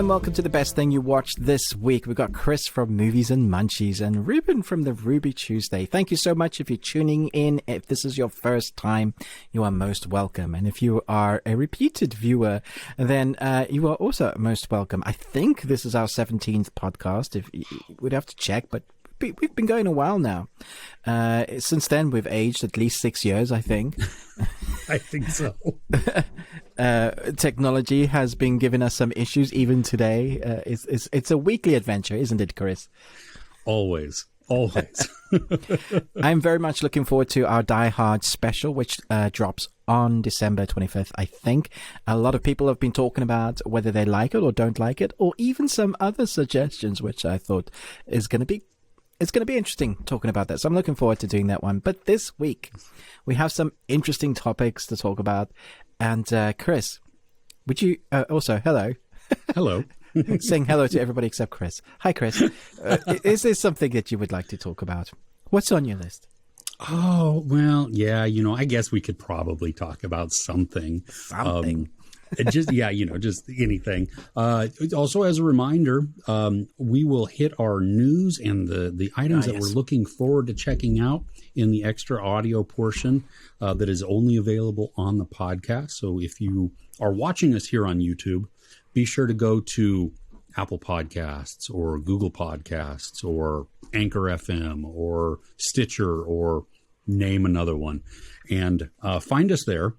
and welcome to the best thing you watched this week. We've got Chris from Movies and Munchies and Ruben from the Ruby Tuesday. Thank you so much if you're tuning in. If this is your first time, you are most welcome. And if you are a repeated viewer, then you are also most welcome. I think this is our 17th podcast. We'd have to check, but we've been going a while now. Since then, we've aged at least 6 years, I think. I think so. Technology has been giving us some issues even today. It's a weekly adventure, isn't it, Chris? Always. I'm very much looking forward to our Die Hard special, which drops on December 25th, I think. A lot of people have been talking about whether they like it or don't like it, or even some other suggestions, which I thought is going to be interesting talking about that. So I'm looking forward to doing that one. But this week, we have some interesting topics to talk about. And Chris, would you also, hello. Hello. Saying hello to everybody except Chris. Hi, Chris. Is there something that you would like to talk about? What's on your list? Oh, well, yeah, I guess we could probably talk about something. Just anything. Also, as a reminder, we will hit our news and the items that we're looking forward to checking out in the extra audio portion that is only available on the podcast. So if you are watching us here on YouTube, be sure to go to Apple Podcasts or Google Podcasts or Anchor FM or Stitcher or name another one, and find us there.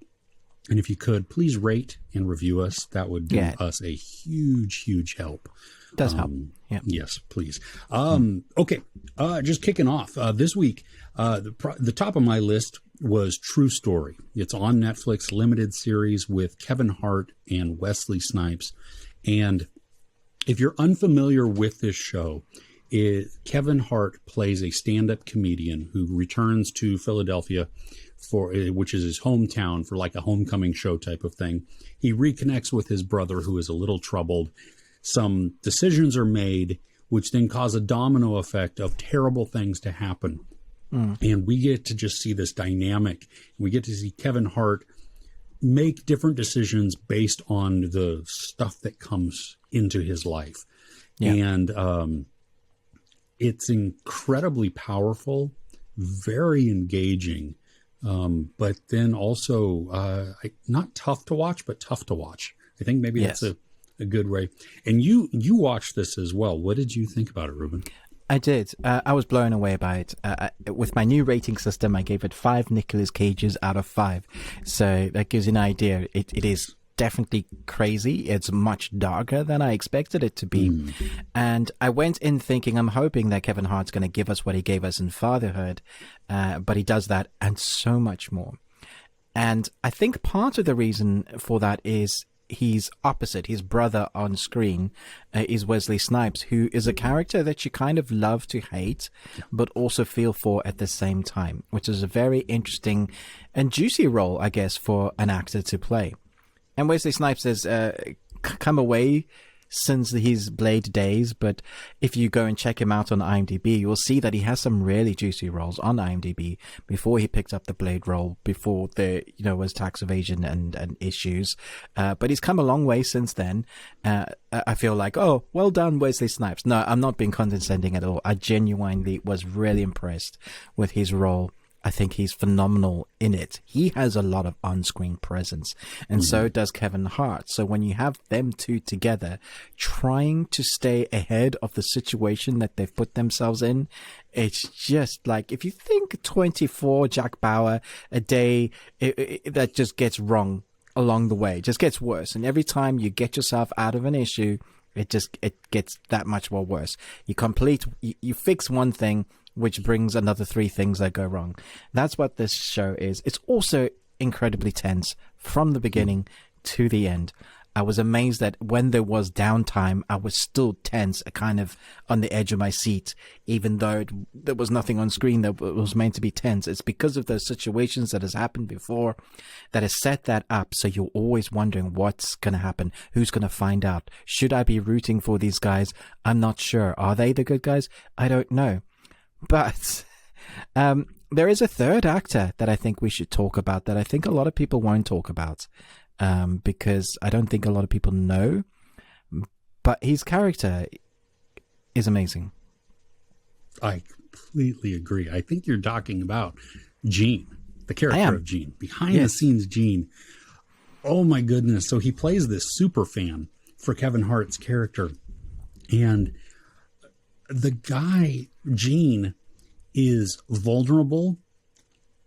And if you could, please rate and review us. That would do us a huge, huge help. It does help. Yeah. Yes, please. Okay, just kicking off. This week, the top of my list was True Story. It's on Netflix, limited series with Kevin Hart and Wesley Snipes. And if you're unfamiliar with this show, Kevin Hart plays a stand-up comedian who returns to Philadelphia which is his hometown, for like a homecoming show type of thing. He reconnects with his brother, who is a little troubled. Some decisions are made, which then cause a domino effect of terrible things to happen. And we get to just see this dynamic. We get to see Kevin Hart make different decisions based on the stuff that comes into his life. Yeah. And it's incredibly powerful, very engaging. But then also not tough to watch, but tough to watch. I think maybe that's a good way. And you watched this as well. What did you think about it, Ruben? I did. I was blown away by it. With my new rating system, I gave it 5 Nicolas Cages out of 5. So that gives you an idea. It is definitely crazy. It's much darker than I expected it to be. And I went in thinking, I'm hoping that Kevin Hart's going to give us what he gave us in Fatherhood. But he does that and so much more. And I think part of the reason for that is he's opposite. His brother on screen is Wesley Snipes, who is a character that you kind of love to hate, but also feel for at the same time, which is a very interesting and juicy role, I guess, for an actor to play. And Wesley Snipes has come away since his Blade days, but if you go and check him out on IMDb, you'll see that he has some really juicy roles on IMDb before he picked up the Blade role, before there was tax evasion and issues. But he's come a long way since then. I feel like, oh, well done, Wesley Snipes. No, I'm not being condescending at all. I genuinely was really impressed with his role. I think he's phenomenal in it. He has a lot of on-screen presence, and so does Kevin Hart. So when you have them two together, trying to stay ahead of the situation that they've put themselves in, it's just like, if you think 24 Jack Bauer a day, that just gets wrong along the way. It just gets worse. And every time you get yourself out of an issue, it gets that much more worse. You fix one thing, which brings another 3 things that go wrong. That's what this show is. It's also incredibly tense from the beginning to the end. I was amazed that when there was downtime, I was still tense, kind of on the edge of my seat, even though there was nothing on screen that was meant to be tense. It's because of those situations that has happened before that has set that up. So you're always wondering what's going to happen, who's going to find out. Should I be rooting for these guys? I'm not sure. Are they the good guys? I don't know. But there is a third actor that I think we should talk about, that I think a lot of people won't talk about, because I don't think a lot of people know. but his character is amazing. I completely agree. I think you're talking about Gene, the character of Gene, behind the scenes Gene. Oh my goodness. So he plays this super fan for Kevin Hart's character. And the guy, Gene, is vulnerable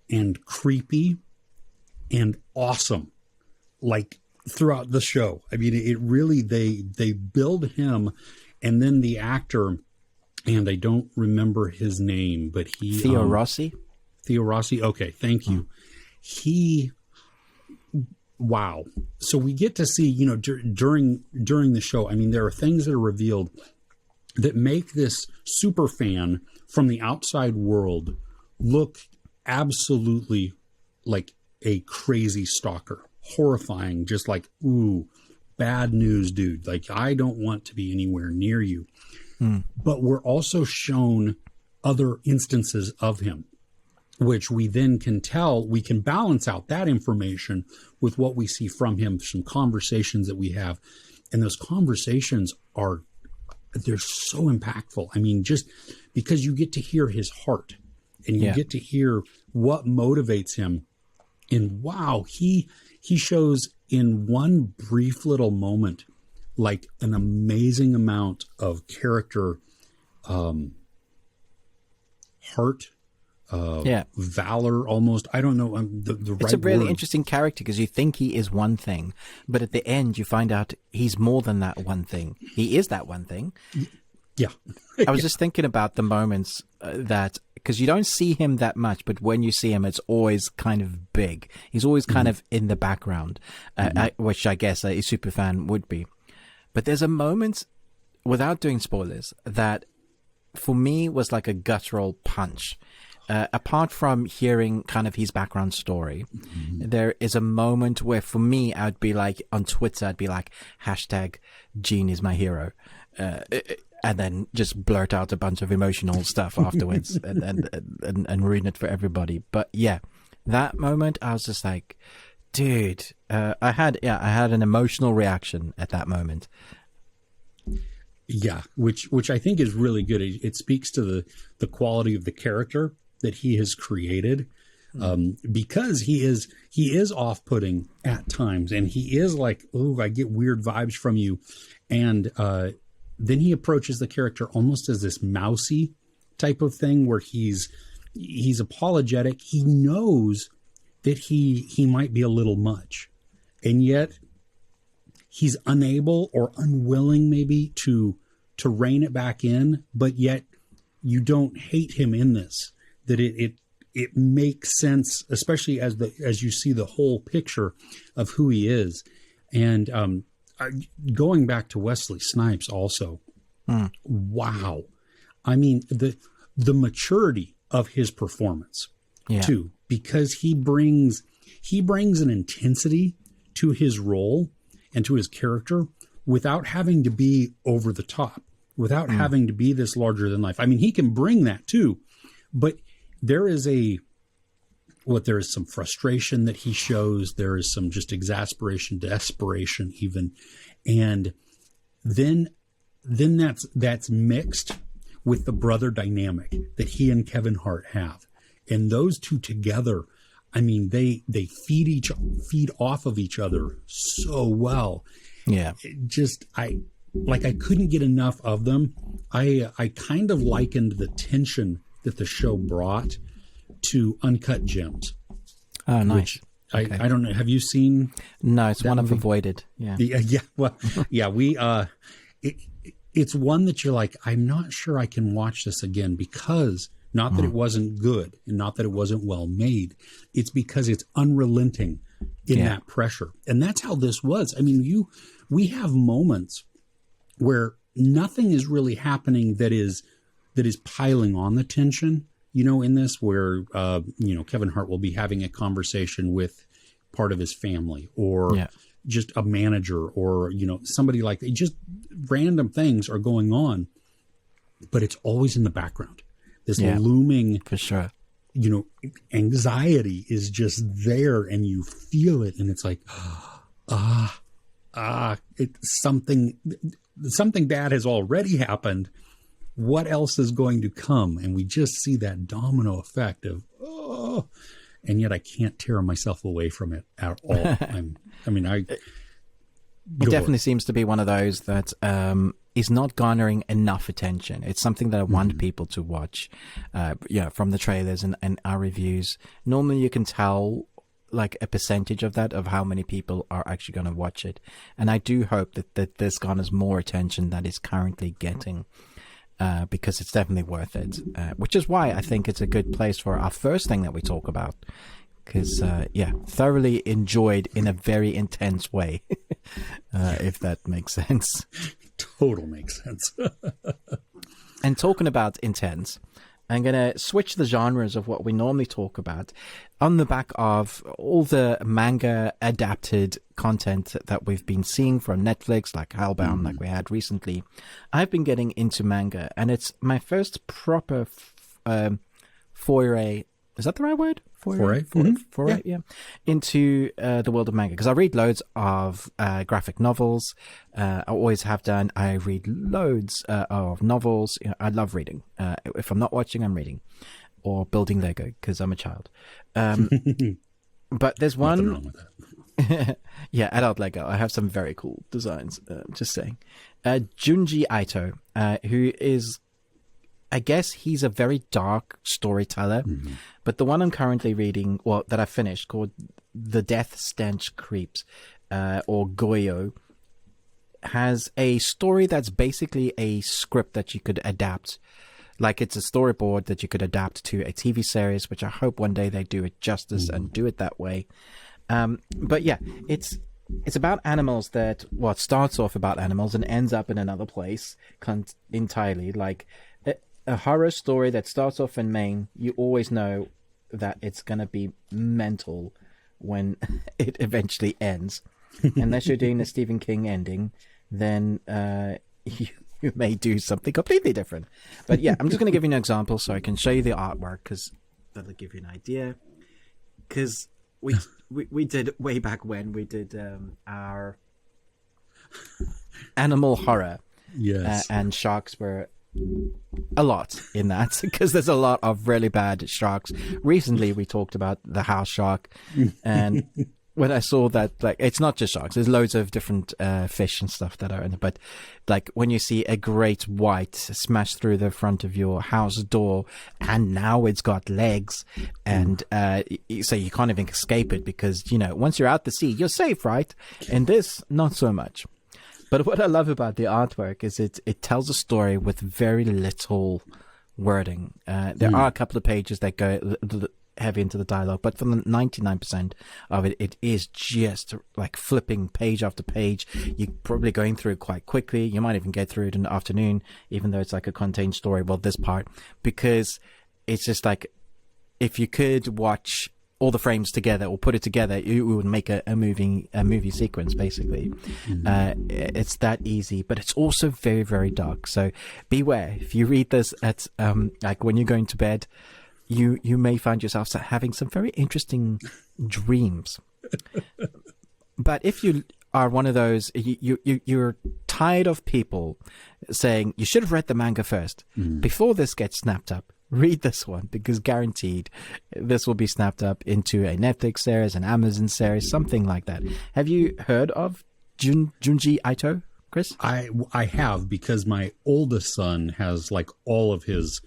and creepy and awesome, like throughout the show. I mean, it really, they build him, and then the actor, and I don't remember his name, but he... Theo Rossi? Theo Rossi. Okay, thank you. Wow. So we get to see, during the show, I mean, there are things that are revealed that make this super fan from the outside world look absolutely like a crazy stalker. Horrifying, just like, ooh, bad news, dude. Like, I don't want to be anywhere near you. But we're also shown other instances of him, which we then can tell, we can balance out that information with what we see from him, some conversations that we have. And those conversations they're so impactful. I mean, just because you get to hear his heart and you get to hear what motivates him. And wow, he shows in one brief little moment, like an amazing amount of character, heart, valor, almost. I don't know the right It's a really word. interesting character because you think he is one thing, but at the end you find out he's more than that one thing. He is that one thing. Yeah. I was just thinking about the moments that, because you don't see him that much, but when you see him, it's always kind of big. He's always kind of in the background, which I guess a super fan would be. But there's a moment, without doing spoilers, that for me was like a guttural punch. Apart from hearing kind of his background story, there is a moment where for me, I'd be like, on Twitter, I'd be like, hashtag Gene is my hero. And then just blurt out a bunch of emotional stuff afterwards and ruin it for everybody. But yeah, that moment, I was just like, dude, I had an emotional reaction at that moment. Yeah, which I think is really good. It speaks to the quality of the character that he has created, because he is off-putting at times, and he is like, oh, I get weird vibes from you, and then he approaches the character almost as this mousy type of thing, where he's apologetic. He knows that he might be a little much, and yet he's unable or unwilling maybe to rein it back in, but yet you don't hate him in this, that it makes sense, especially as you see the whole picture of who he is. And going back to Wesley Snipes also, wow. I mean, the maturity of his performance too, because he brings an intensity to his role and to his character without having to be over the top, without having to be this larger than life. I mean, he can bring that too, but there is some frustration that he shows. There is some just exasperation, desperation even. And then that's mixed with the brother dynamic that he and Kevin Hart have. And those two together, I mean, they feed off of each other so well. Yeah. I couldn't get enough of them. I kind of likened the tension that the show brought to Uncut Gems. Oh, nice. I don't know. Have you seen? No, it's one movie? I've avoided. Yeah. It's one that you're like, I'm not sure I can watch this again, because not that it wasn't good and not that it wasn't well made. It's because it's unrelenting in that pressure. And that's how this was. I mean, we have moments where nothing is really happening that is piling on the tension, in this, where, Kevin Hart will be having a conversation with part of his family, or just a manager, or, somebody like that. Just random things are going on, but it's always in the background. This looming, for sure, anxiety is just there, and you feel it. And it's like, it's something. something bad has already happened. What else is going to come? And we just see that domino effect of, oh, and yet I can't tear myself away from it at all. It definitely seems to be one of those that is not garnering enough attention. It's something that I want people to watch, from the trailers and our reviews. Normally you can tell like a percentage of that, of how many people are actually going to watch it. And I do hope that this garners more attention than it's currently getting. Because it's definitely worth it, which is why I think it's a good place for our first thing that we talk about. Because, thoroughly enjoyed in a very intense way, if that makes sense. Total makes sense. And talking about intense, I'm going to switch the genres of what we normally talk about on the back of all the manga adapted content that we've been seeing from Netflix, like Hellbound, like we had recently. I've been getting into manga, and it's my first proper foray. Is that the right word? Foray, yeah. Into the world of manga. Because I read loads of graphic novels. I always have done. I read loads of novels. I love reading. If I'm not watching, I'm reading. Or building Lego, because I'm a child. But there's one... Nothing wrong with that. Yeah, adult Lego. I have some very cool designs. Just saying. Junji Ito, who is... I guess he's a very dark storyteller, but the one I'm currently reading, that I finished, called The Death Stench Creeps, or Goyo, has a story that's basically a script that you could adapt. Like it's a storyboard that you could adapt to a TV series, which I hope one day they do it justice and do it that way. But yeah, it's about animals that, starts off about animals and ends up in another place entirely. Like a horror story that starts off in Maine, you always know that it's going to be mental when it eventually ends. Unless you're doing a Stephen King ending, then you may do something completely different. But yeah, I'm just going to give you an example so I can show you the artwork, because that'll give you an idea. Because we did way back when we did our animal horror. Yes. And sharks were a lot in that, because there's a lot of really bad sharks. Recently we talked about the house shark, and when I saw that, like, it's not just sharks, there's loads of different fish and stuff that are in it, but like when you see a great white smash through the front of your house door, and now it's got legs, and so you can't even escape it, because once you're out the sea you're safe, right? And this, not so much. But what I love about the artwork is it tells a story with very little wording. There are a couple of pages that go heavy into the dialogue, but for the 99% of it, it is just like flipping page after page. You're probably going through it quite quickly. You might even get through it in the afternoon, even though it's like a contained story. Well, this part, because it's just like, if you could watch all the frames together or put it together, you would make a movie sequence, basically. It's that easy, but it's also very, very dark. So beware, if you read this at like when you're going to bed, you may find yourself having some very interesting dreams. But if you are one of those, you're tired of people saying you should have read the manga first before this gets snapped up, read this one, because guaranteed this will be snapped up into a Netflix series, an Amazon series, something like that. Have you heard of Junji Ito, Chris? I have, because my oldest son has like all of his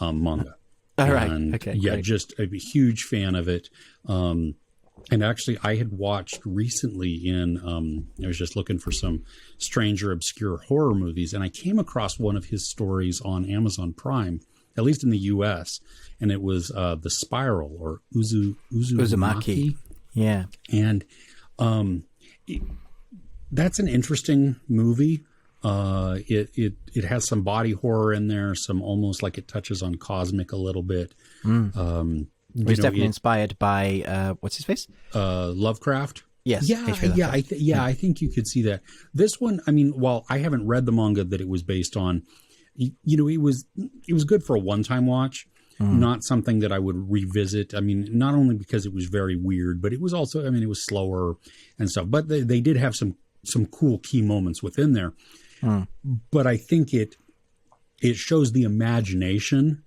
manga. All right. Okay. Yeah, great. just a huge fan of it. And actually, I had watched recently I was just looking for some strange or obscure horror movies, and I came across one of his stories on Amazon Prime, at least in the U.S., and it was The Spiral, or Uzumaki. Yeah. And that's an interesting movie. It has some body horror in there, some almost like it touches on cosmic a little bit. It was definitely inspired by what's his face? Lovecraft. Yes. I think you could see that. This one, I mean, while I haven't read the manga that it was based on, it was good for a one-time watch. Not something that I would revisit. I mean, not only because it was very weird, but it was also, I mean, it was slower and stuff. But they did have some cool key moments within there. but I think it shows the imagination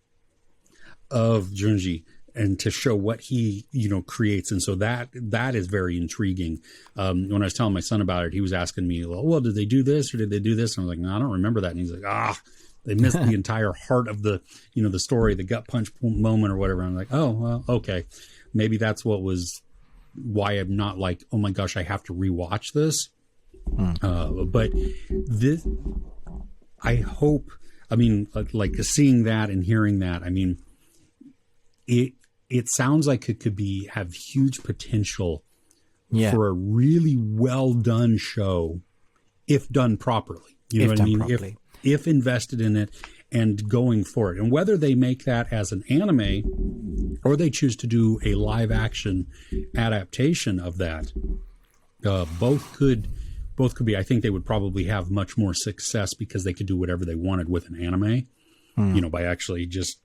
of Junji and to show what he, creates. And so that is very intriguing. When I was telling my son about it, he was asking me, well, did they do this or did they do this? And I was like, no, I don't remember that. And he's like, they missed the entire heart of the, the story, the gut punch moment or whatever. I'm like, oh, well, okay. Maybe that's why I'm not like, oh my gosh, I have to rewatch this. But this, I hope, like seeing that and hearing that, it sounds like it could have huge potential for a really well done show if done properly. You know what I mean? Properly. If invested in it and going for it. And whether they make that as an anime or they choose to do a live action adaptation of that, both could be. I think they would probably have much more success because they could do whatever they wanted with an anime, by actually just,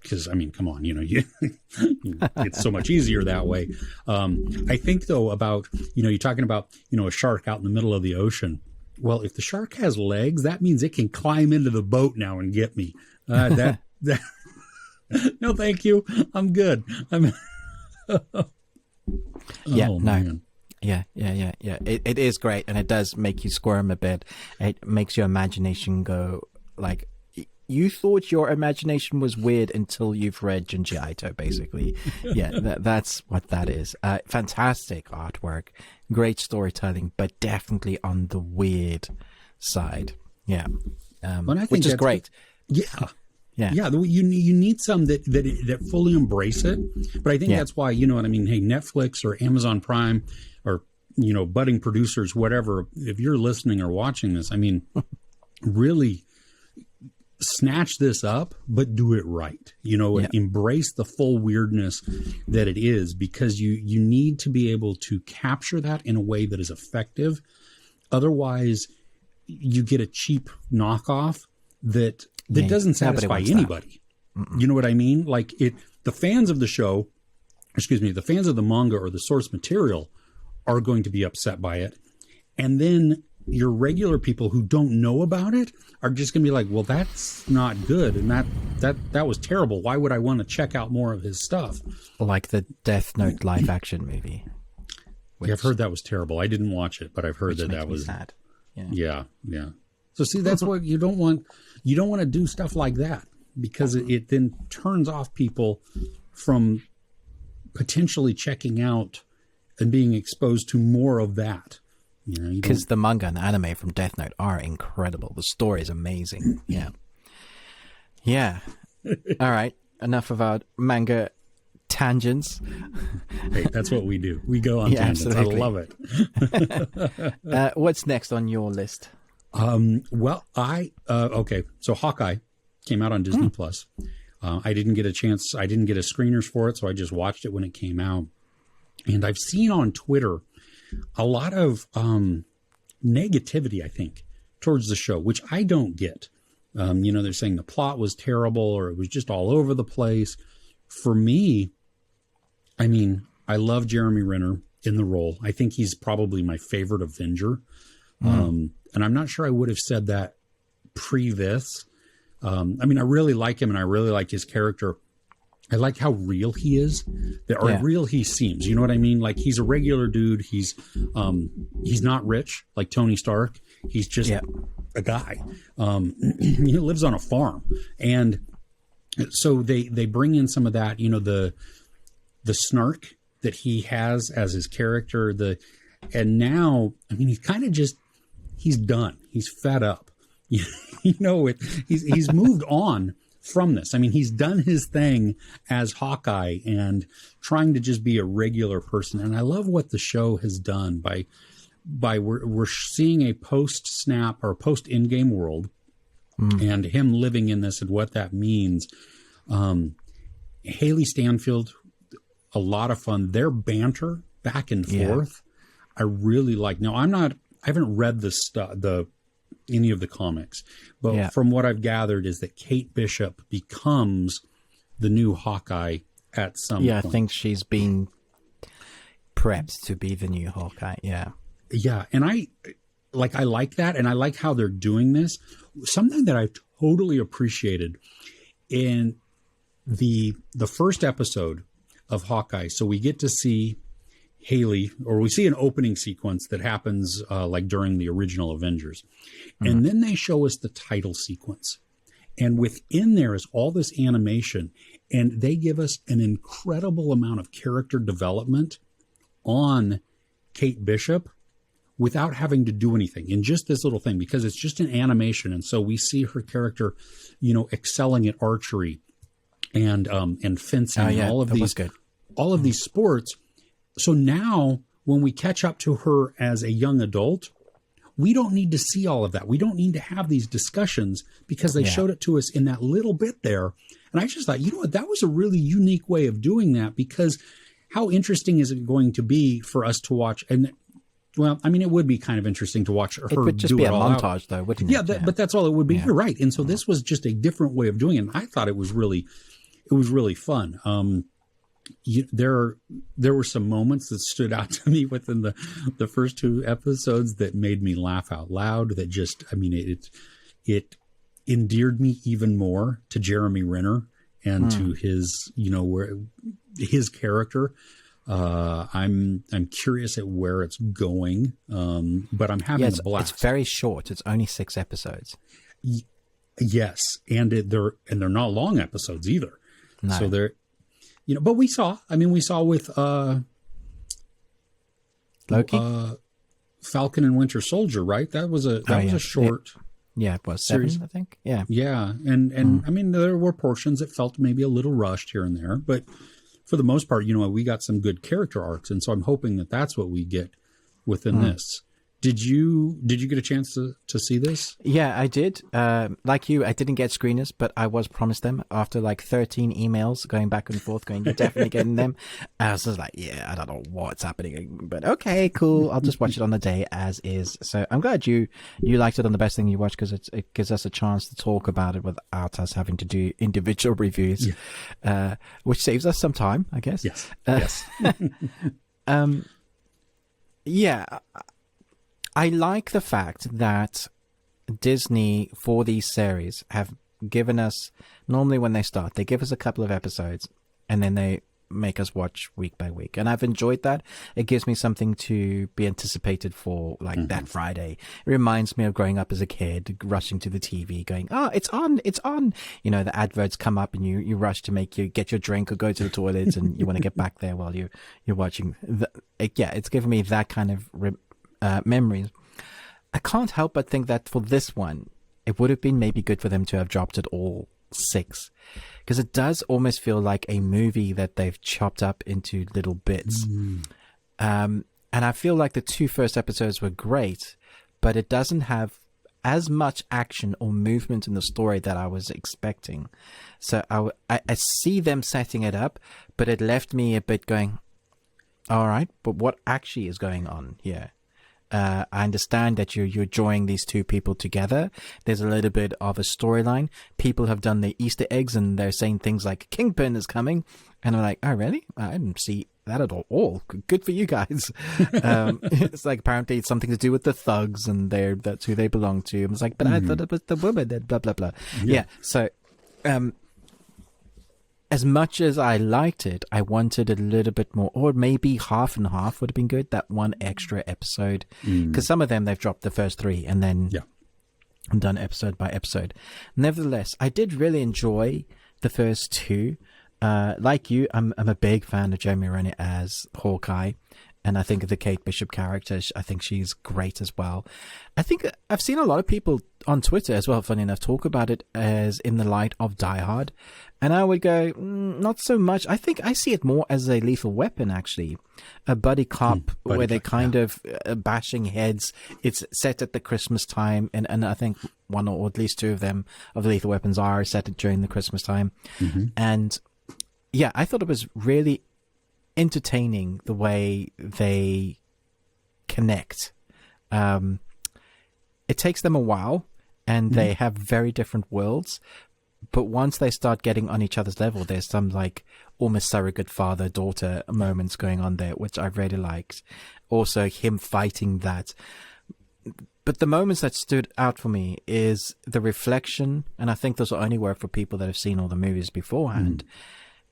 because come on, it's so much easier that way. I think though about, you're talking about, a shark out in the middle of the ocean. Well, if the shark has legs, that means it can climb into the boat now and get me. No, thank you. I'm good. Man. Yeah. It is great, and it does make you squirm a bit. It makes your imagination go like, you thought your imagination was weird until you've read Junji Ito, basically. Yeah, that's what that is. Fantastic artwork, great storytelling, but definitely on the weird side. Yeah, which is great. Yeah. You need some that fully embrace it. But I think that's why, Hey, Netflix or Amazon Prime or budding producers, whatever. If you're listening or watching this, really snatch this up, but do it right. Embrace the full weirdness that it is, because you need to be able to capture that in a way that is effective. Otherwise, you get a cheap knockoff that doesn't satisfy anybody. You know what I mean? Like the fans of the show, the fans of the manga or the source material are going to be upset by it. And then your regular people who don't know about it are just going to be like, well, that's not good. And that was terrible. Why would I want to check out more of his stuff? Like the Death Note live action movie. I've heard that was terrible. I didn't watch it, but I've heard that was sad. Yeah. So see, that's what you don't want. You don't want to do stuff like that, because it then turns off people from potentially checking out and being exposed to more of that. Because the manga and anime from Death Note are incredible. The story is amazing. Yeah. All right. Enough of our manga tangents. Hey, that's what we do. We go on tangents. Absolutely. I love it. What's next on your list? Okay. So Hawkeye came out on Disney Plus. I didn't get a chance. I didn't get a screeners for it, so I just watched it when it came out. And I've seen on Twitter a lot of negativity, I think, towards the show, which I don't get. They're saying the plot was terrible or it was just all over the place. For me, I love Jeremy Renner in the role. I think he's probably my favorite Avenger. And I'm not sure I would have said that pre this. I really like him and I really like his character. I like how real he is, or real he seems. You know what I mean? Like, he's a regular dude. He's not rich like Tony Stark. He's just a guy. He lives on a farm, and so they bring in some of that. The snark that he has as his character. And now, he's kind of he's done. He's fed up. He's moved on from this. He's done his thing as Hawkeye and trying to just be a regular person. And I love what the show has done by we're seeing a post-snap or post-in-game world and him living in this and what that means. Haley Stanfield, a lot of fun. Their banter back and forth, I really like. Now, I haven't read any of the comics, but from what I've gathered is that Kate Bishop becomes the new Hawkeye at some point. I think she's been prepped to be the new Hawkeye. Yeah. And like I like that, and I like how they're doing this. Something that I totally appreciated in the first episode of Hawkeye. So we get to see Haley, or we see an opening sequence that happens like during the original Avengers. And then they show us the title sequence. And within there is all this animation, and they give us an incredible amount of character development on Kate Bishop without having to do anything in just this little thing, because it's just an animation. And so we see her character, excelling at archery and fencing and all of these sports. So now when we catch up to her as a young adult, we don't need to see all of that. We don't need to have these discussions because they showed it to us in that little bit there. And I just thought, that was a really unique way of doing that, because how interesting is it going to be for us to watch? And well, I mean, it would be kind of interesting to watch her do it all out. It would just be a montage, though, wouldn't it? But that's all it would be. Yeah. You're right. And so this was just a different way of doing it. And I thought it was really fun. There were some moments that stood out to me within the first two episodes that made me laugh out loud. That just, I mean, it endeared me even more to Jeremy Renner and to his, his character. I'm curious at where it's going, but I'm having a blast. It's very short. It's only 6 episodes. Yes, and they're not long episodes either. No. So they're, but we saw with Loki, Falcon and Winter Soldier, right? That was a short. It was 7, series. I think. Yeah, and I mean, there were portions that felt maybe a little rushed here and there, but for the most part, we got some good character arcs, and so I'm hoping that that's what we get within this. Did you get a chance to see this? Yeah, I did. Like you, I didn't get screeners, but I was promised them after like 13 emails going back and forth, going, you're definitely getting them. I was just like, I don't know what's happening, but okay, cool. I'll just watch it on the day as is. So I'm glad you liked it on the best thing you watched, because it gives us a chance to talk about it without us having to do individual reviews, which saves us some time, I guess. Yes. I like the fact that Disney, for these series, have given us, normally when they start, they give us a couple of episodes and then they make us watch week by week. And I've enjoyed that. It gives me something to be anticipated for, like that Friday. It reminds me of growing up as a kid, rushing to the TV, going, it's on. The adverts come up and you rush to get your drink or go to the toilet and you want to get back there while you're watching. It's given me that kind of memories. I can't help but think that for this one, it would have been maybe good for them to have dropped it all 6, because it does almost feel like a movie that they've chopped up into little bits. And I feel like the 2 first episodes were great, but it doesn't have as much action or movement in the story that I was expecting. So I see them setting it up, but it left me a bit going, all right, but what actually is going on here? I understand that you're drawing these 2 people together. There's a little bit of a storyline. People have done the Easter eggs and they're saying things like Kingpin is coming. And I'm like, oh, really? I didn't see that at all. Good for you guys. It's like apparently it's something to do with the thugs and that's who they belong to. I was like, but I thought it was the woman, blah, blah, blah. Yeah. So, as much as I liked it, I wanted a little bit more, or maybe half and half would have been good. That one extra episode, because some of them they've dropped the first 3 and then done episode by episode. Nevertheless, I did really enjoy the first 2. Like you, I'm a big fan of Jeremy Renner as Hawkeye. And I think the Kate Bishop character, I think she's great as well. I think I've seen a lot of people on Twitter as well, funny enough, talk about it as in the light of Die Hard. And I would go, not so much. I think I see it more as a Lethal Weapon, actually. A buddy cop where they're kind of bashing heads. It's set at the Christmas time. And I think one or at least 2 of them of the Lethal Weapons are set during the Christmas time. And I thought it was really entertaining the way they connect. It takes them a while and they have very different worlds, but once they start getting on each other's level, there's some like almost surrogate father-daughter moments going on there, which I really liked. Also him fighting that But the moments that stood out for me is the reflection, and I think those will only work for people that have seen all the movies beforehand.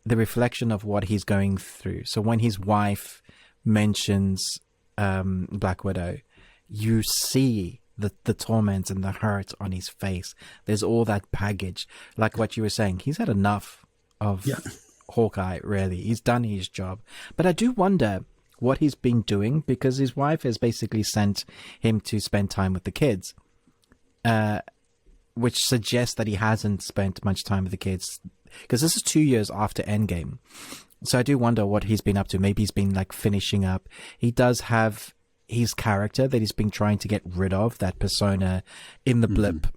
The reflection of what he's going through. So when his wife mentions Black Widow, you see the torment and the hurt on his face. There's all that baggage. Like what you were saying, he's had enough of Hawkeye, really. He's done his job. But I do wonder what he's been doing, because his wife has basically sent him to spend time with the kids, which suggests that he hasn't spent much time with the kids, because this is 2 years after Endgame. So I do wonder what he's been up to. Maybe he's been like finishing up. He does have his character that he's been trying to get rid of, that persona in the blip.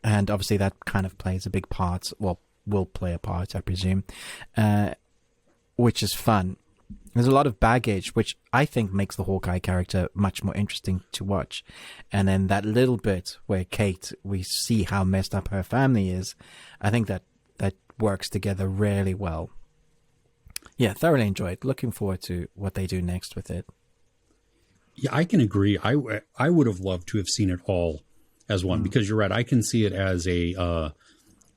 And obviously that kind of plays a big part, well, will play a part, I presume, which is fun. There's a lot of baggage, which I think makes the Hawkeye character much more interesting to watch. And then that little bit where Kate, we see how messed up her family is, I think that works together really well. Yeah, thoroughly enjoyed. Looking forward to what they do next with it. Yeah, I can agree. I would have loved to have seen it all as one, because you're right. I can see it as a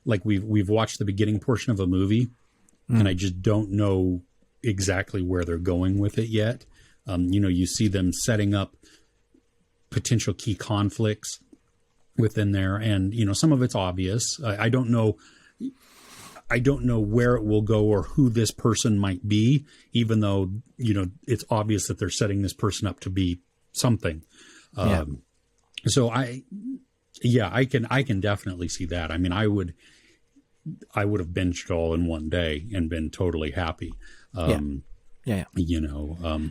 like we've watched the beginning portion of a movie, and I just don't know exactly where they're going with it yet. You see them setting up potential key conflicts within there, and some of it's obvious. I don't know where it will go or who this person might be, even though it's obvious that they're setting this person up to be something. So I can definitely see that. I mean, I would have binged it all in one day and been totally happy. Yeah.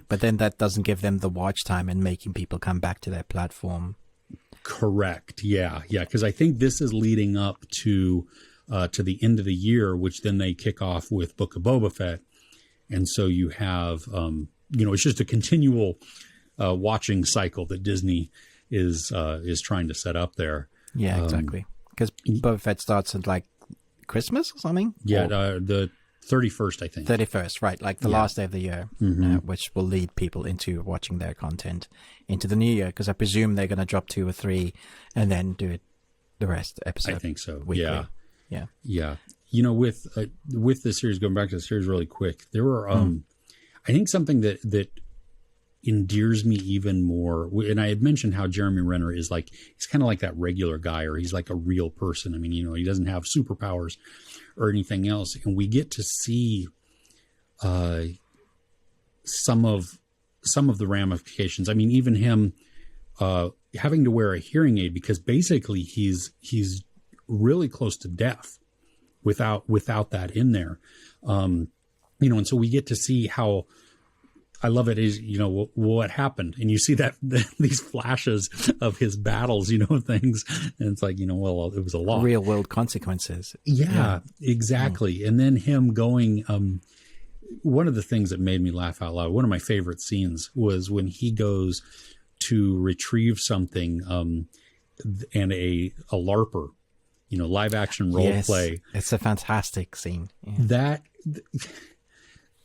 But then that doesn't give them the watch time and making people come back to their platform. Correct. Yeah. Because I think this is leading up to the end of the year, which then they kick off with Book of Boba Fett. And so you have, it's just a continual watching cycle that Disney is trying to set up there. Yeah, exactly. Because Boba Fett starts at like Christmas or something? Yeah, the 31st, I think. 31st, right. Like the last day of the year, which will lead people into watching their content into the new year. Because I presume they're going to drop 2 or 3 and then do it the rest episode. I think so. Weekly. Yeah. With this series, going back to the series really quick, there were, I think something that endears me even more. And I had mentioned how Jeremy Renner is like, he's kind of like that regular guy, or he's like a real person. I mean, he doesn't have superpowers or anything else. And we get to see some of the ramifications. I mean, even him having to wear a hearing aid, because basically he's really close to death without that in there. And so we get to see how, I love it is, what happened. And you see that these flashes of his battles, things. And it's like, well, it was a lot. Real world consequences. Yeah. Exactly. And then him going, one of the things that made me laugh out loud, one of my favorite scenes was when he goes to retrieve something, and a LARPer, live action role play. It's a fantastic scene. Yeah.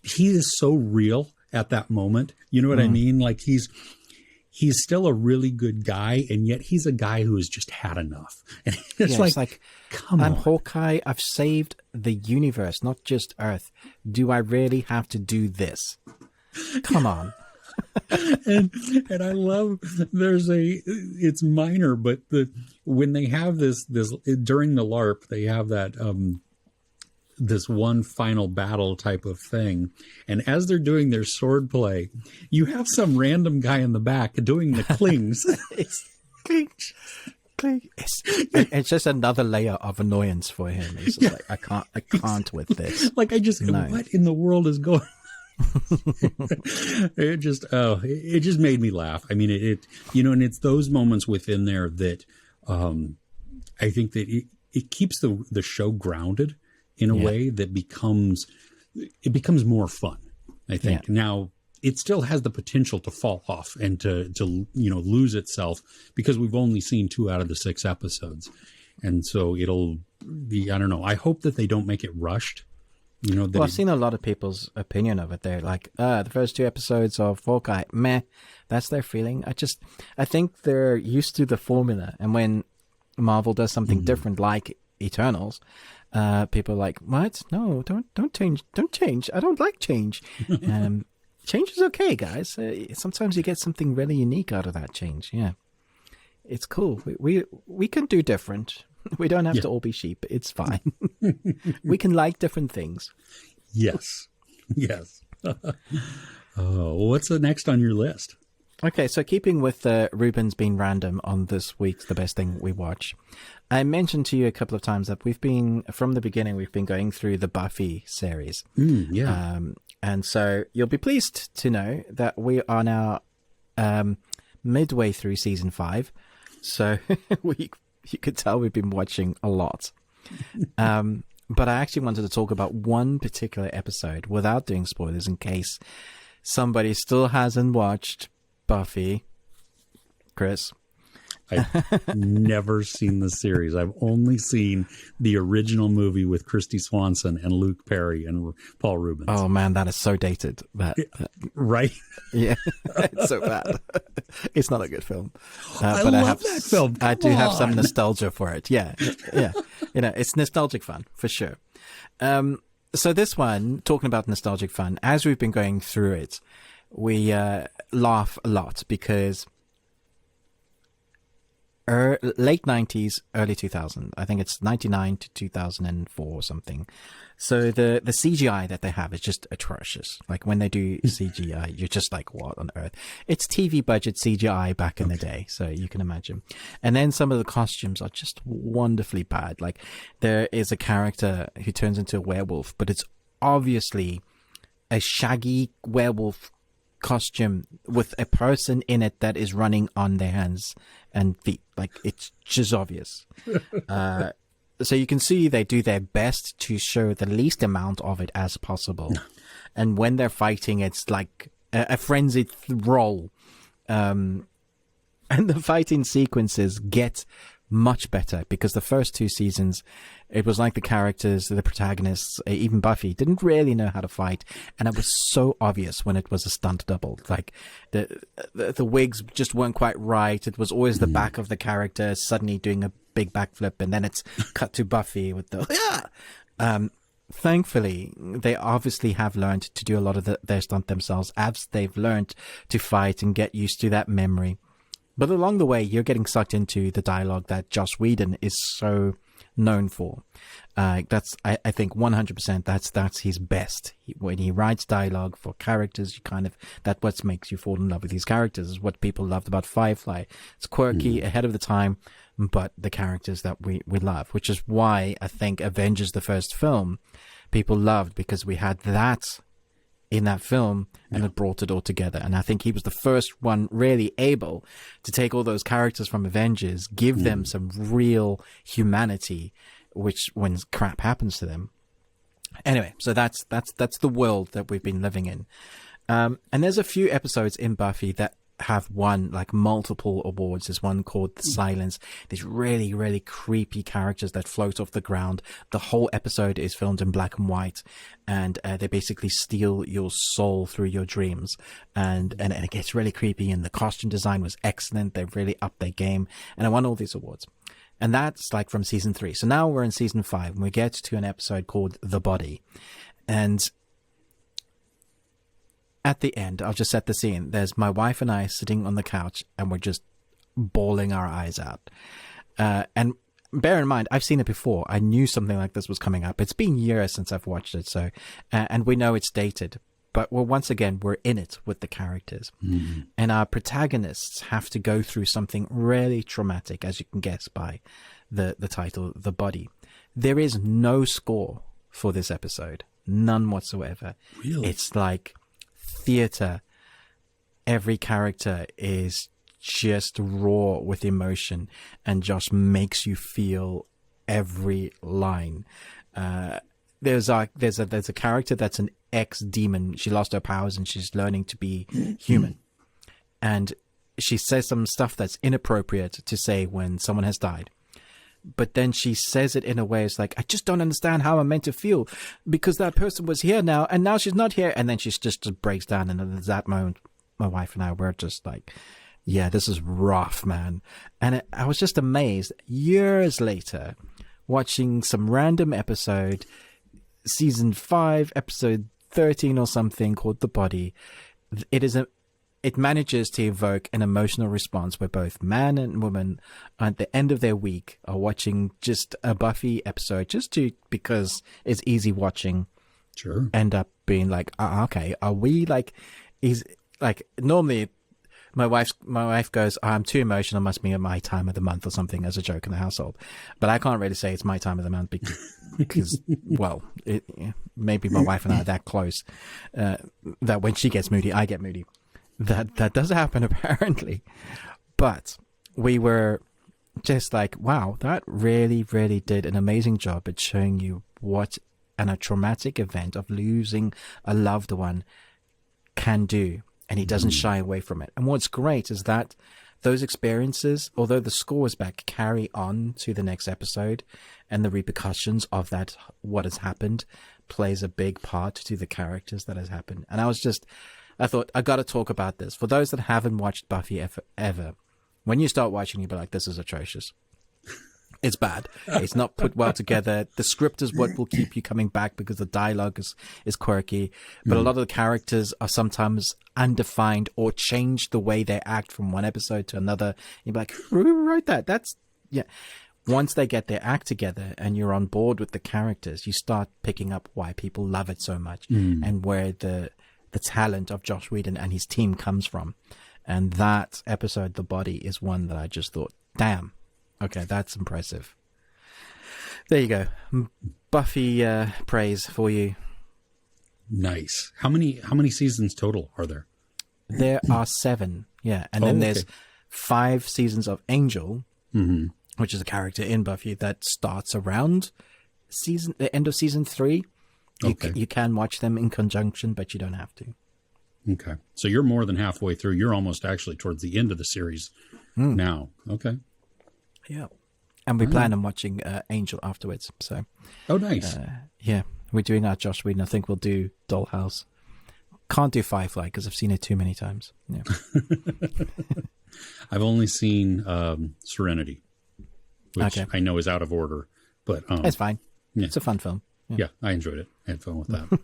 He is so real at that moment. You know what I mean? Like he's still a really good guy, and yet he's a guy who has just had enough. And it's like, come on. I'm Hawkeye. I've saved the universe, not just Earth. Do I really have to do this? Come on. and I love, it's minor, but when they have this during the LARP, they have that, this one final battle type of thing. And as they're doing their sword play, you have some random guy in the back doing the clings. It's just another layer of annoyance for him. He's just like, I can't with this. Like, what in the world is going it just made me laugh. I mean, and it's those moments within there that, I think that it keeps the show grounded in a way that becomes more fun. I think now it still has the potential to fall off and to lose itself, because we've only seen 2 out of the 6 episodes. And so it'll be, I don't know. I hope that they don't make it rushed, That Well, I've seen a lot of people's opinion of it. They're like, the first 2 episodes of Hawkeye, meh. That's their feeling. I think they're used to the formula. And when Marvel does something different, like Eternals, people are like, what? No, don't change. Don't change. I don't like change. Change is okay, guys. Sometimes you get something really unique out of that change. Yeah. It's cool. We can do different. We don't have to all be sheep. It's fine. We can like different things. Yes. What's the next on your list? Okay, so keeping with Ruben's being random on this week's The Best Thing We Watch, I mentioned to you a couple of times that from the beginning, we've been going through the Buffy series. And so you'll be pleased to know that we are now midway through season 5. So you could tell we've been watching a lot. But I actually wanted to talk about one particular episode without doing spoilers in case somebody still hasn't watched Buffy. Chris? I've never seen the series. I've only seen the original movie with Christy Swanson and Luke Perry and Paul Rubens. Oh man, that is so dated. Right? Yeah, it's so bad. It's not a good film. I love that film. I do have some nostalgia for it. Yeah. It's nostalgic fun for sure. So this one, talking about nostalgic fun, as we've been going through it, we laugh a lot because late 90s, early 2000s. I think it's 99 to 2004 or something. So the CGI that they have is just atrocious. Like when they do CGI, you're just like, what on earth? It's TV budget CGI back in the day, so you can imagine. And then some of the costumes are just wonderfully bad. Like there is a character who turns into a werewolf, but it's obviously a shaggy werewolf costume with a person in it that is running on their hands and feet. Like it's just obvious. So you can see they do their best to show the least amount of it as possible. And when they're fighting, it's like a frenzied roll. And the fighting sequences get much better because the first 2 seasons, it was like the characters, the protagonists, even Buffy, didn't really know how to fight. And it was so obvious when it was a stunt double. Like the wigs just weren't quite right. It was always the back of the character suddenly doing a big backflip, and then it's cut to Buffy with the thankfully they obviously have learned to do a lot of their stunt themselves as they've learned to fight and get used to that memory. But along the way, you're getting sucked into the dialogue that Joss Whedon is so known for. That's, I think 100%, that's his best. When he writes dialogue for characters, that's what makes you fall in love with these characters, is what people loved about Firefly. It's quirky, ahead of the time, but the characters that we love, which is why I think Avengers, the first film, people loved, because we had that in that film and it brought it all together. And I think he was the first one really able to take all those characters from Avengers, give them some real humanity, which when crap happens to them. Anyway, so that's the world that we've been living in. And there's a few episodes in Buffy that have won like multiple awards. There's one called The Silence. These really, really creepy characters that float off the ground. The whole episode is filmed in black and white, and they basically steal your soul through your dreams. And it gets really creepy, and the costume design was excellent. They've really upped their game, and I won all these awards. And that's like from season 3. So now we're in season 5, and we get to an episode called The Body. And at the end, I'll just set the scene. There's my wife and I sitting on the couch, and we're just bawling our eyes out. And bear in mind, I've seen it before. I knew something like this was coming up. It's been years since I've watched it, so and we know it's dated. But once again, we're in it with the characters. Mm-hmm. And our protagonists have to go through something really traumatic, as you can guess by the title, The Body. There is no score for this episode. None whatsoever. Really? It's like theater. Every character is just raw with emotion and just makes you feel every line. There's a character that's an ex-demon. She lost her powers and she's learning to be human. And she says some stuff that's inappropriate to say when someone has died. but then she says it in a way it's like, I just don't understand how I'm meant to feel because that person was here now and now she's not here. And then she's just breaks down. And at that moment, my wife and I were just like, yeah, this is rough, man. And I was just amazed years later watching some random episode, season 5, episode 13 or something called The Body. It manages to evoke an emotional response where both man and woman at the end of their week are watching just a Buffy episode because it's easy watching. Sure. End up being like, okay, are we like, normally my wife goes, I'm too emotional, must be my time of the month or something as a joke in the household. But I can't really say it's my time of the month because well, maybe my wife and I are that close that when she gets moody, I get moody. That does happen apparently, but we were just like, wow, that really, really did an amazing job at showing you what a traumatic event of losing a loved one can do, and he doesn't shy away from it. And what's great is that those experiences, although the score is back, carry on to the next episode, and the repercussions of that, what has happened, plays a big part to the characters that has happened. And I thought, I got to talk about this. For those that haven't watched Buffy ever, when you start watching, you'll be like, this is atrocious. It's bad. It's not put well together. The script is what will keep you coming back because the dialogue is quirky. But a lot of the characters are sometimes undefined or change the way they act from one episode to another. You'll be like, who wrote that? Yeah. Once they get their act together and you're on board with the characters, you start picking up why people love it so much and where the talent of Joss Whedon and his team comes from. And that episode, The Body, is one that I just thought, damn, okay, that's impressive. There you go. Buffy praise for you. Nice. How many seasons total are there? There are 7, yeah. And then there's 5 seasons of Angel, which is a character in Buffy that starts around the end of season 3. You can watch them in conjunction, but you don't have to. Okay. So you're more than halfway through. You're almost actually towards the end of the series now. Okay. Yeah. And we plan on watching Angel afterwards. So. Oh, nice. Yeah. We're doing our Joss Whedon. I think we'll do Dollhouse. Can't do Firefly because I've seen it too many times. Yeah. I've only seen Serenity, which I know is out of order, but it's fine. Yeah. It's a fun film. Yeah, I enjoyed it. I had fun with that.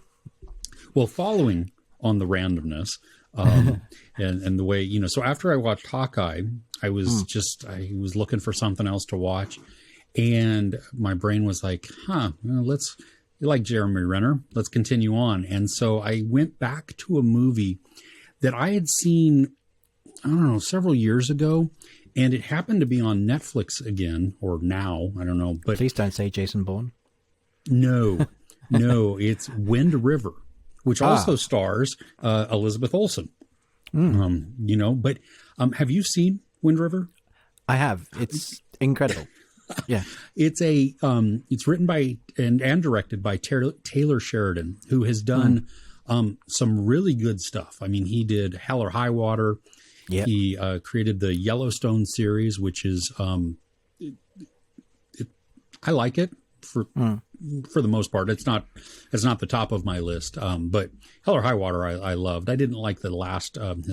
Well, following on the randomness and the way, so after I watched Hawkeye, I was looking for something else to watch. And my brain was like, you like Jeremy Renner, let's continue on. And so I went back to a movie that I had seen, I don't know, several years ago. And it happened to be on Netflix again, or now, I don't know. But please don't say Jason Bourne. No, it's Wind River, which also stars Elizabeth Olsen. But have you seen Wind River? I have. It's incredible. Yeah. It's written by and directed by Taylor Sheridan, who has done some really good stuff. I mean, he did Hell or High Water. Yep. He created the Yellowstone series, which is I like it for the most part. It's not the top of my list. But Hell or High Water I loved. I didn't like his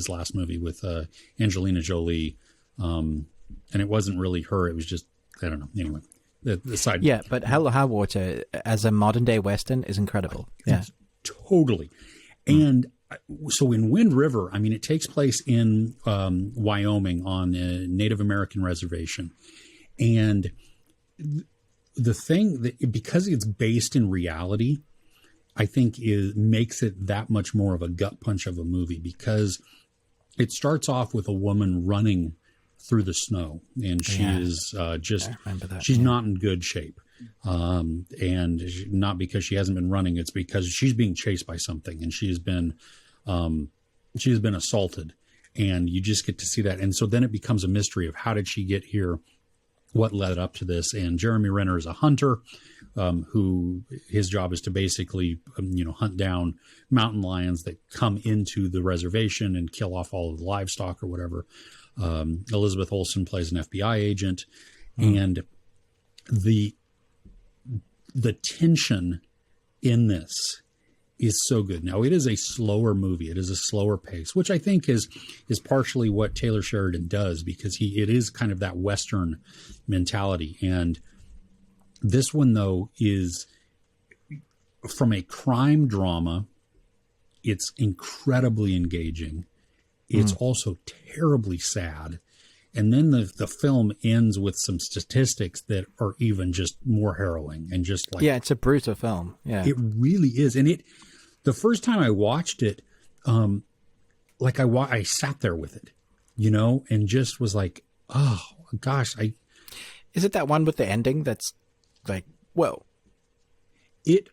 last movie with Angelina Jolie. And it wasn't really her. It was just, I don't know. Anyway, the side. Yeah, but Hell or High Water as a modern day Western is incredible. Yeah, totally. And so in Wind River, I mean, it takes place in Wyoming on a Native American reservation. And the thing that, because it's based in reality, I think makes it that much more of a gut punch of a movie, because it starts off with a woman running through the snow, and she is she's not in good shape. And not because she hasn't been running, it's because she's being chased by something, and she has been assaulted, and you just get to see that. And so then it becomes a mystery of how did she get here? What led up to this? And Jeremy Renner is a hunter, who his job is to basically, hunt down mountain lions that come into the reservation and kill off all of the livestock or whatever. Elizabeth Olsen plays an FBI agent, and the tension in this is so good. Now, it is a slower movie. It is a slower pace, which I think is partially what Taylor Sheridan does, because it is kind of that Western mentality. And this one, though, is from a crime drama. It's incredibly engaging. It's also terribly sad. And then the film ends with some statistics that are even just more harrowing and just like... Yeah, it's a brutal film. Yeah. It really is. And the first time I watched it, I sat there with it, and just was like, oh gosh, Is it that one with the ending that's like, whoa? The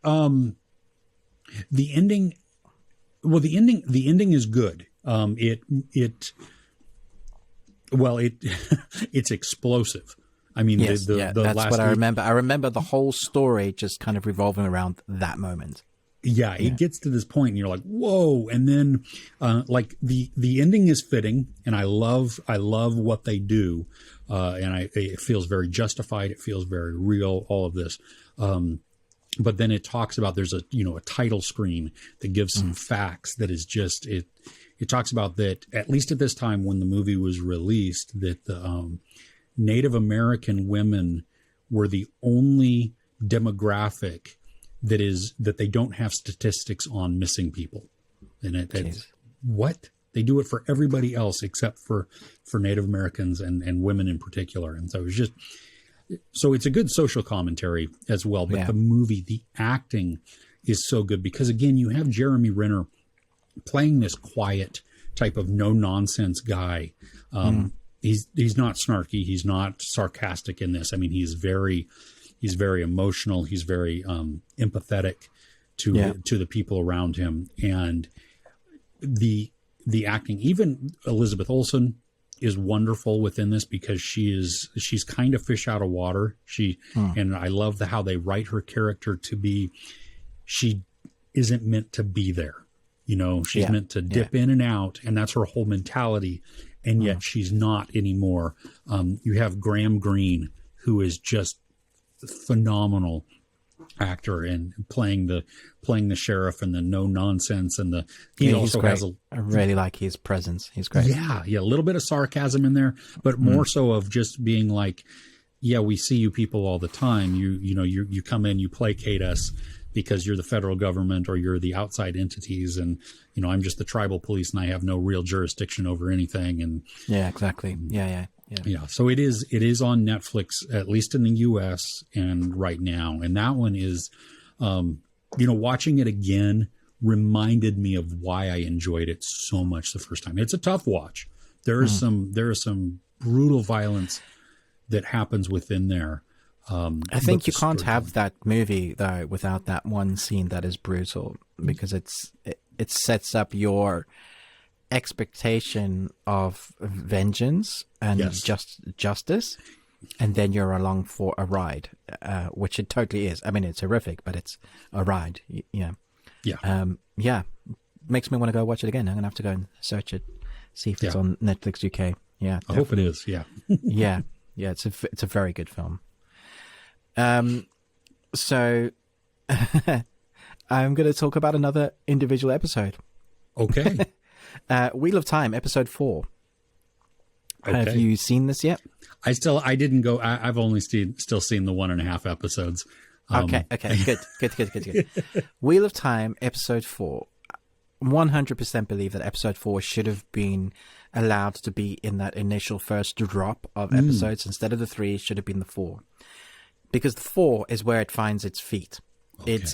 ending is good. It's explosive. I mean, yes, the that's last what I remember. I remember the whole story just kind of revolving around that moment. Yeah, it gets to this point and you're like, whoa. And then the ending is fitting, and I love what they do. It feels very justified. It feels very real, all of this. But then it talks about, there's a title screen that gives some facts that is just, it talks about that, at least at this time when the movie was released, that the Native American women were the only demographic that they don't have statistics on missing people. And what? They do it for everybody else except for Native Americans and women in particular. And so it's a good social commentary as well. But the movie, the acting is so good because, again, you have Jeremy Renner playing this quiet type of no nonsense guy. He's not snarky. He's not sarcastic in this. I mean, he's very emotional. He's very empathetic to the people around him. And the acting, even Elizabeth Olsen is wonderful within this because she's kind of fish out of water. And I love how they write her character to be, she isn't meant to be there. She's meant to dip in and out, and that's her whole mentality. And yet she's not anymore. You have Graham Greene, who is just phenomenal actor and playing the sheriff and the no nonsense and he also great. has I really like his presence. He's great. Yeah, a little bit of sarcasm in there, but more so of just being like, yeah, we see you people all the time. You come in, you placate us because you're the federal government or you're the outside entities, and I'm just the tribal police and I have no real jurisdiction over anything. And yeah, exactly. Yeah. So it is on Netflix, at least in the US and right now. And that one is, watching it again reminded me of why I enjoyed it so much the first time. It's a tough watch. There is some brutal violence that happens within there. I think you can't have that movie though without that one scene that is brutal, because it sets up your expectation of vengeance and justice, and then you're along for a ride, which it totally is. I mean, it's horrific, but it's a ride. Makes me want to go watch it again. I'm gonna have to go and search it, see if it's on Netflix UK. Yeah, I hope it is. Yeah. It's a very good film. So I'm going to talk about another individual episode. Okay. Wheel of Time, episode 4. Okay. Have you seen this yet? I didn't go. I've only still seen the 1.5 episodes. Okay. Good. Wheel of Time, episode 4. 100% believe that episode 4 should have been allowed to be in that initial first drop of episodes. Instead of the 3, it should have been the 4. Because the 4 is where it finds its feet. Okay.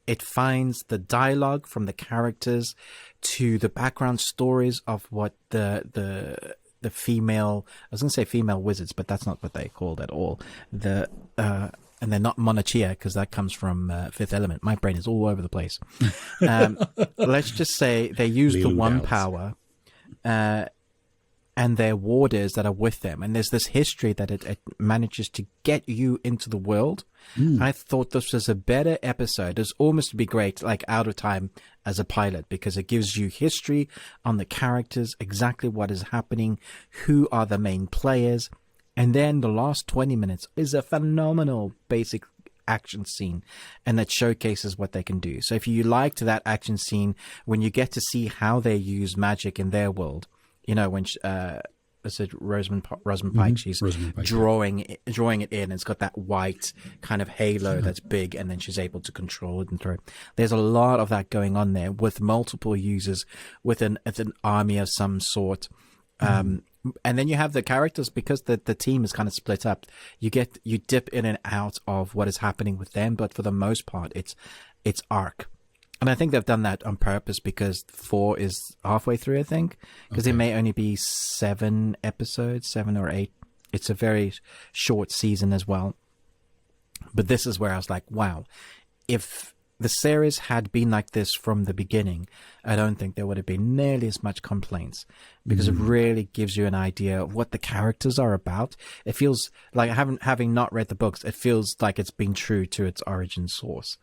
It finds the dialogue from the characters to the background stories of what the female, I was going to say female wizards, but that's not what they called at all. And they're not Monarchia, because that comes from Fifth Element. My brain is all over the place. Let's just say they use the one power and their warders that are with them. And there's this history that it manages to get you into the world. I thought this was a better episode. It's almost to be great, like Out of Time as a pilot, because it gives you history on the characters, exactly what is happening, who are the main players. And then the last 20 minutes is a phenomenal basic action scene, and that showcases what they can do. So if you liked that action scene, when you get to see how they use magic in their world, you know, when is it Rosamund Pike? She's drawing it in. And it's got that white kind of halo that's big, and then she's able to control it and throw it. There's a lot of that going on there with multiple users, with an army of some sort. And then you have the characters, because the team is kind of split up. You dip in and out of what is happening with them, but for the most part, it's arc. And I think they've done that on purpose, because 4 is halfway through, I think, because it may only be 7 episodes, 7 or 8. It's a very short season as well. But this is where I was like, wow, if the series had been like this from the beginning, I don't think there would have been nearly as much complaints, because it really gives you an idea of what the characters are about. It feels like, having not read the books, it feels like it's been true to its origin source.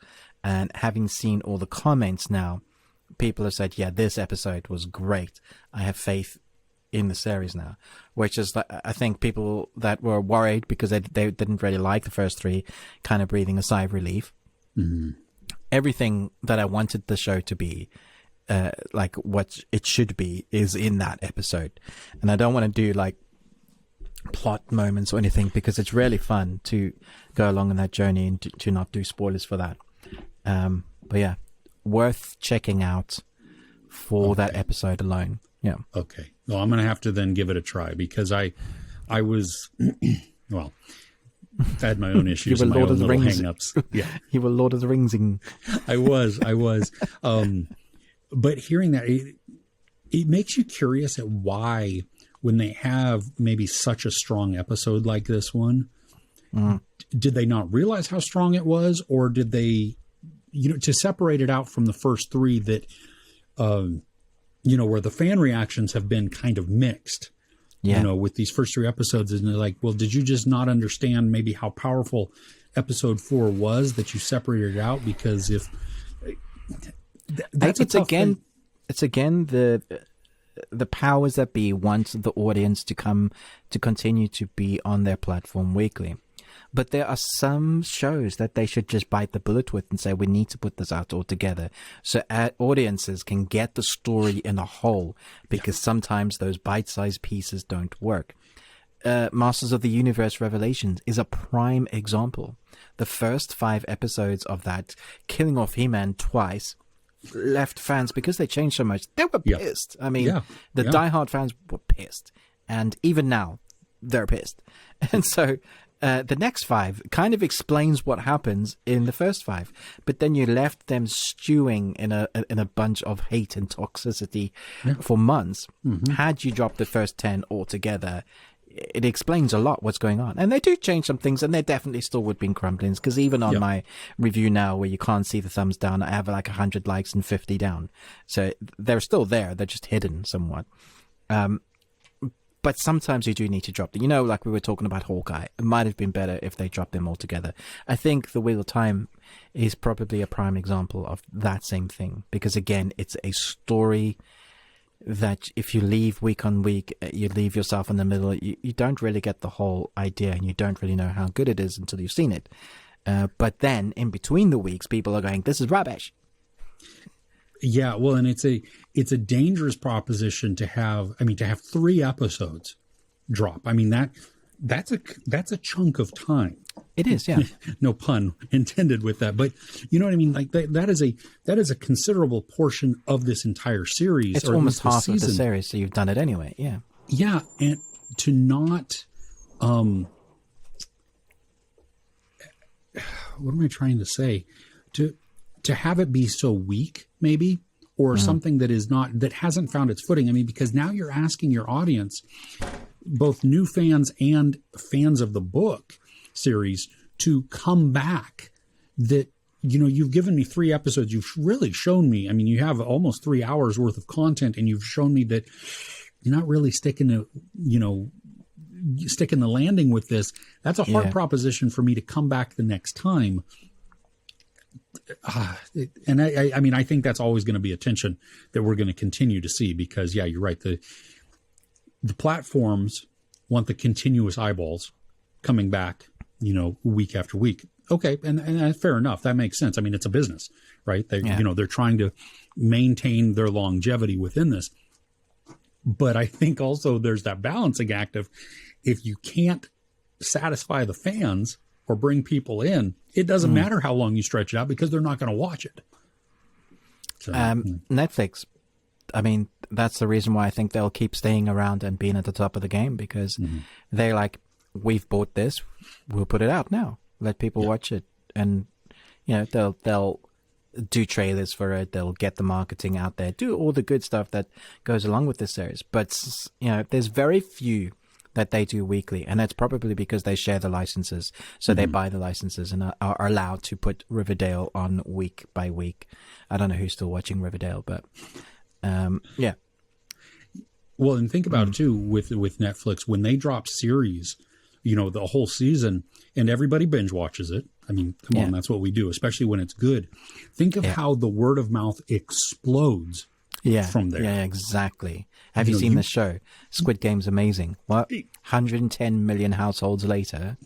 And having seen all the comments now, people have said, yeah, this episode was great. I have faith in the series now, which is, I think, people that were worried because they didn't really like the first 3, kind of breathing a sigh of relief. Everything that I wanted the show to be, like what it should be, is in that episode. And I don't want to do like plot moments or anything, because it's really fun to go along on that journey and to not do spoilers for that. But yeah, worth checking out for that episode alone. Yeah. Okay. Well, I'm going to have to then give it a try, because I was, well, I had my own issues and my own little hang-ups. Yeah. You were Lord of the Ringsing. I was. But hearing that, it makes you curious at why, when they have maybe such a strong episode like this one, did they not realize how strong it was, or did they, to separate it out from the first 3 that, where the fan reactions have been kind of mixed, with these first 3 episodes, and they're like, well, did you just not understand maybe how powerful episode 4 was, that you separated it out? Because if it's again the powers that be want the audience to continue to be on their platform weekly. But there are some shows that they should just bite the bullet with and say, we need to put this out all together, so audiences can get the story in a whole, because sometimes those bite-sized pieces don't work. Masters of the Universe Revelations is a prime example. The first 5 episodes of that, killing off He-Man twice, left fans, because they changed so much, they were pissed. I mean, the diehard fans were pissed. And even now, they're pissed. And so the next 5 kind of explains what happens in the first 5, but then you left them stewing in a bunch of hate and toxicity for months. Had you dropped the first 10 altogether, it explains a lot what's going on. And they do change some things, and there definitely still would be crumblings, because even on my review now, where you can't see the thumbs down, I have like 100 likes and 50 down. So they're still there. They're just hidden somewhat. But sometimes you do need to drop them. Like we were talking about Hawkeye. It might have been better if they dropped them all together. I think The Wheel of Time is probably a prime example of that same thing. Because again, it's a story that if you leave week on week, you leave yourself in the middle, you don't really get the whole idea, and you don't really know how good it is until you've seen it. But then in between the weeks, people are going, this is rubbish. Yeah, well, and it's a dangerous proposition to have 3 episodes drop. I mean, that's a chunk of time. It is, yeah. No pun intended with that, but you know what I mean? Like that is a considerable portion of this entire series. It's almost half of the series, so you've done it anyway, yeah. Yeah, and to not what am I trying to say? To have it be so weak, maybe, or something that hasn't found its footing. I mean, because now you're asking your audience, both new fans and fans of the book series, to come back. That, you've given me 3 episodes. You've really shown me, I mean, you have almost 3 hours worth of content, and you've shown me that you're not really sticking the landing with this. That's a hard proposition for me to come back the next time. And I mean, I think that's always going to be a tension that we're going to continue to see, because you're right. The platforms want the continuous eyeballs coming back, week after week. Okay. And fair enough. That makes sense. I mean, it's a business, right? They're trying to maintain their longevity within this. But I think also there's that balancing act of, if you can't satisfy the fans or bring people in, it doesn't matter how long you stretch it out, because they're not going to watch it. So, Netflix, I mean, that's the reason why I think they'll keep staying around and being at the top of the game, because they're like, we've bought this, we'll put it out now. Let people watch it. And, they'll do trailers for it. They'll get the marketing out there, do all the good stuff that goes along with the series. But, there's very few that they do weekly. And that's probably because they share the licenses. So they buy the licenses and are allowed to put Riverdale on week by week. I don't know who's still watching Riverdale, but yeah. Well, and think about it too, with Netflix, when they drop series, the whole season, and everybody binge watches it. I mean, come on, that's what we do, especially when it's good. Think of how the word of mouth explodes from there. Yeah, exactly. Have you seen the show? Squid Game's amazing. What? 110 million households later.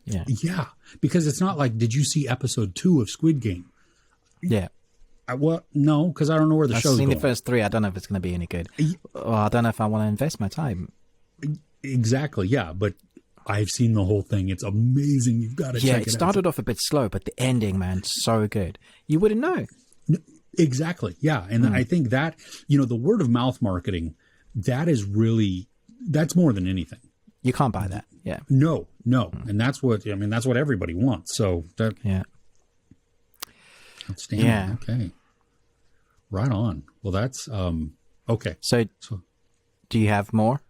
Yeah. Yeah, because it's not like, did you see episode 2 of Squid Game? Yeah. No, because I don't know where the show's going. I've seen the first 3. I don't know if it's going to be any good. I don't know if I want to invest my time. Exactly, yeah. But I've seen the whole thing. It's amazing. You've got to check it out. Yeah, it started off a bit slow, but the ending, man, so good. You wouldn't know. Exactly, yeah. And I think that, the word of mouth marketing, that's more than anything. You can't buy that, yeah. No. And that's what everybody wants. So that... Yeah. Outstanding. Yeah. Okay. Right on. Well, that's okay. So do you have more?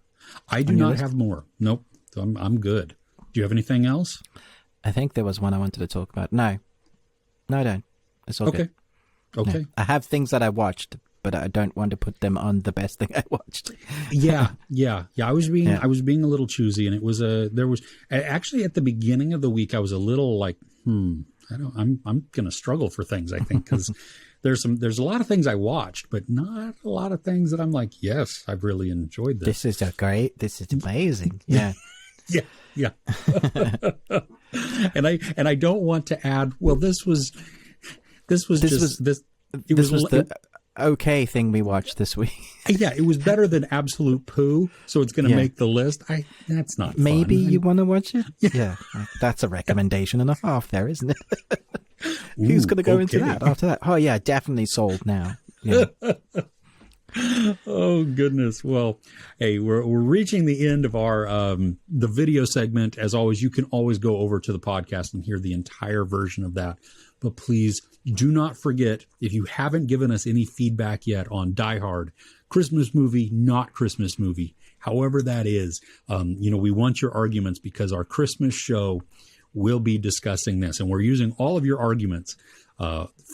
I do not have more. Nope. So I'm good. Do you have anything else? I think there was one I wanted to talk about. No, I don't. It's all good. Okay. No. I have things that I watched, but I don't want to put them on the best thing I watched. Yeah. I was being a little choosy, and it was actually at the beginning of the week I was a little like, I'm going to struggle for things, I think, because there's a lot of things I watched, but not a lot of things that I'm like, yes, I've really enjoyed this. This is amazing. Yeah. Yeah. and I don't want to add, well, this was the okay thing we watched this week. Yeah, it was better than absolute poo, so it's going to make the list. That's not maybe fun. You want to watch it? Yeah, that's a recommendation and a half there, isn't it? Who's going to go into that after that? Oh yeah, definitely sold now. Yeah. Oh goodness. Well, hey, we're reaching the end of our the video segment. As always, you can always go over to the podcast and hear the entire version of that. But please do not forget, if you haven't given us any feedback yet on Die Hard, Christmas movie, not Christmas movie, however that is, we want your arguments, because our Christmas show will be discussing this, and we're using all of your arguments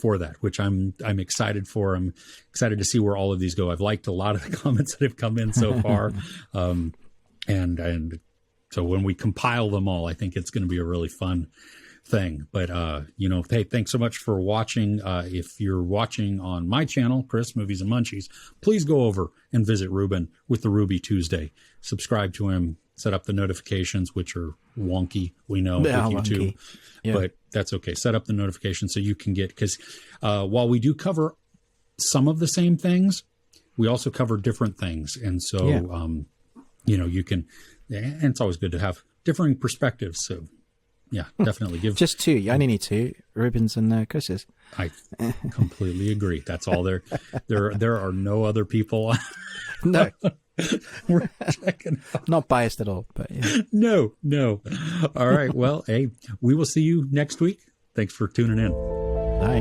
for that, which I'm excited for. I'm excited to see where all of these go. I've liked a lot of the comments that have come in so far, and so when we compile them all, I think it's going to be a really fun thing. But hey, thanks so much for watching. If you're watching on my channel, Chris Movies and Munchies, please go over and visit Ruben with the Ruby Tuesday. Subscribe to him, set up the notifications, which are wonky, we know, with YouTube, but that's okay. Set up the notifications so you can get, because while we do cover some of the same things, we also cover different things, and so you can, and it's always good to have differing perspectives. So yeah, definitely give just 2. I only need 2, Rubens and Chris's. I completely agree. That's all there. There are no other people. No. We're checking out. Not biased at all, but yeah. No. All right. Well, hey, we will see you next week. Thanks for tuning in. Bye.